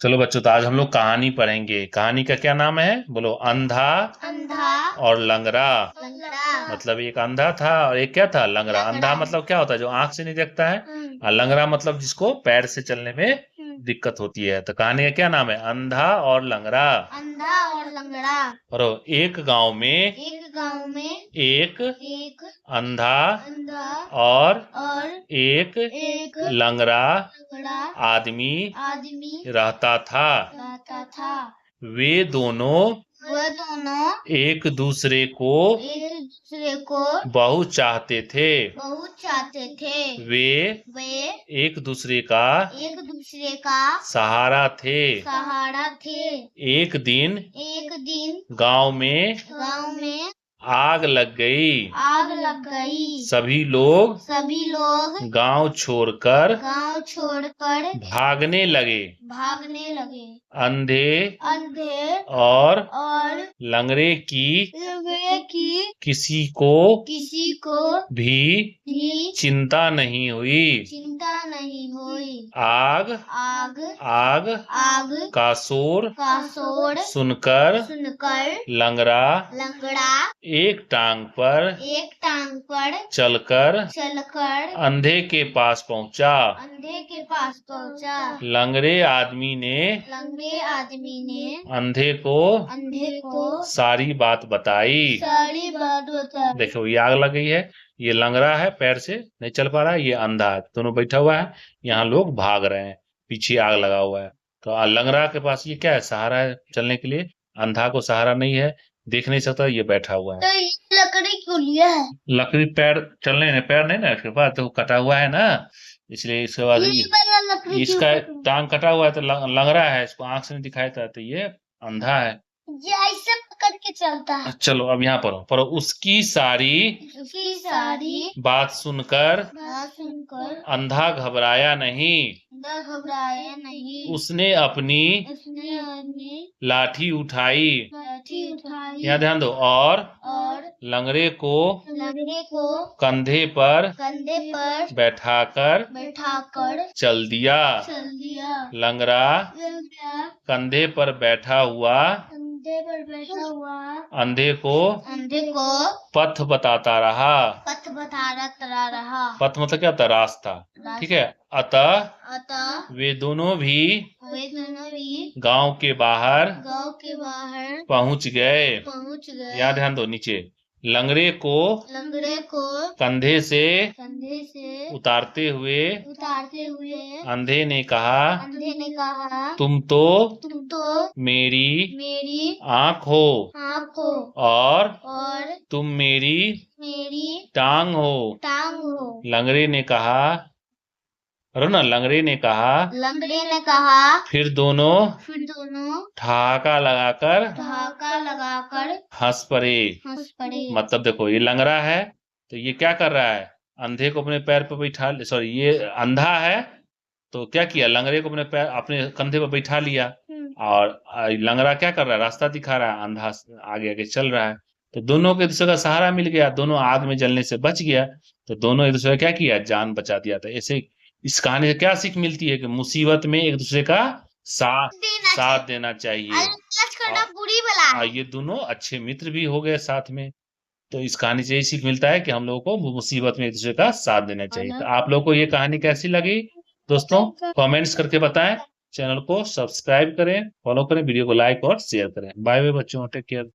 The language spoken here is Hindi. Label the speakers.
Speaker 1: चलो बच्चों, तो आज हम लोग कहानी पढ़ेंगे। कहानी का क्या नाम है? बोलो। अंधा
Speaker 2: अंधा
Speaker 1: और लंगड़ा।
Speaker 2: लंगड़ा।
Speaker 1: मतलब एक अंधा था और एक क्या था? लंगड़ा। अंधा मतलब क्या होता है? जो आंख से नहीं देखता है। और लंगड़ा मतलब जिसको पैर से चलने में दिक्कत होती है। तो कहानी का क्या नाम है? अंधा और लंगड़ा।
Speaker 2: अंधा और लंगड़ा।
Speaker 1: और एक गांव में एक
Speaker 2: एक
Speaker 1: अंधा
Speaker 2: अंधा
Speaker 1: और
Speaker 2: और
Speaker 1: एक लंगड़ा
Speaker 2: लंगड़ा
Speaker 1: आदमी
Speaker 2: आदमी
Speaker 1: रहता था।
Speaker 2: रहता था।
Speaker 1: वे दोनों
Speaker 2: वह दोनों
Speaker 1: एक दूसरे को बहुत चाहते थे।
Speaker 2: बहुत चाहते थे।
Speaker 1: वे
Speaker 2: वे
Speaker 1: एक दूसरे का
Speaker 2: सहारा
Speaker 1: थे।
Speaker 2: थे।
Speaker 1: एक दिन
Speaker 2: एक दिन
Speaker 1: गांव में
Speaker 2: गांव में
Speaker 1: आग लग गई। सभी लोग गांव छोड़कर भागने लगे। अंधे और लंगड़े की किसी को भी चिंता नहीं हुई। आग आग का शोर सुनकर लंगड़ा एक टांग पर चलकर अंधे के पास पहुंचा। लंगड़े आदमी ने अंधे को सारी बात बताई। देखो, ये आग लग गई है। ये लंगड़ा है, पैर से नहीं चल पा रहा है। ये अंधा है, दोनों बैठा हुआ है। यहाँ लोग भाग रहे हैं, पीछे आग लगा हुआ है। तो लंगड़ा के पास ये क्या है? सहारा है चलने के लिए। अंधा को सहारा नहीं है, देख नहीं सकता, ये बैठा हुआ है।
Speaker 2: तो ये लकड़ी क्यों लिया है?
Speaker 1: लकड़ी पैर चलने में, पैर नहीं ना इसके पास, तो कटा हुआ है ना, इसलिए इसके बाद
Speaker 2: ये वाला लकड़ी
Speaker 1: इसका
Speaker 2: क्यों
Speaker 1: टांग कटा हुआ है तो लंगड़ा है, इसको आंख से नहीं दिखाई देता, तो ये अंधा है।
Speaker 2: ये ऐसे पकड़ के चलता है।
Speaker 1: चलो अब यहाँ पर उसकी सारी बात सुनकर अंधा घबराया नहीं। उसने अपनी लाठी उठाई। यहाँ ध्यान दो। और लंगड़े को कंधे पर बैठाकर चल दिया। लंगड़ा कंधे पर बैठा हुआ अंधे को पथ बताता रहा। पथ मतलब क्या होता है? रास्ता। ठीक है। अतः वे दोनों भी गांव के बाहर पहुंच गए। यहाँ ध्यान दो। नीचे लंगड़े को कंधे से उतारते हुए अंधे ने कहा, तुम तो मेरी आँख हो और तुम मेरी टांग हो। लंगड़े ने कहा, लंगड़े ने कहा, फिर दोनों ठहाका लगाकर हंस पड़े। मतलब देखो, ये लंगड़ा है तो ये क्या कर रहा है? अंधे को अपने पैर पर बैठा, सॉरी, ये अंधा है तो क्या किया? लंगड़े को अपने कंधे पर बैठा लिया। और लंगड़ा क्या कर रहा है? रास्ता दिखा रहा है, अंधा आगे आगे चल रहा है। तो दोनों को एक दूसरे का सहारा मिल गया, दोनों आग में जलने से बच गया। तो दोनों एक दूसरे का क्या किया? जान बचा दिया। था ऐसे इस कहानी से क्या सीख मिलती है? कि मुसीबत में एक दूसरे का साथ देना चाहिए। और ये दोनों अच्छे मित्र भी हो गए साथ में। तो इस कहानी से यही सीख मिलता है कि हम लोगों को मुसीबत में एक दूसरे का साथ देना चाहिए। तो आप लोगों को ये कहानी कैसी लगी दोस्तों? कमेंट्स करके बताएं। चैनल को सब्सक्राइब करें, फॉलो करें, वीडियो को लाइक और शेयर करें। बाय बाय बच्चों, टेक केयर।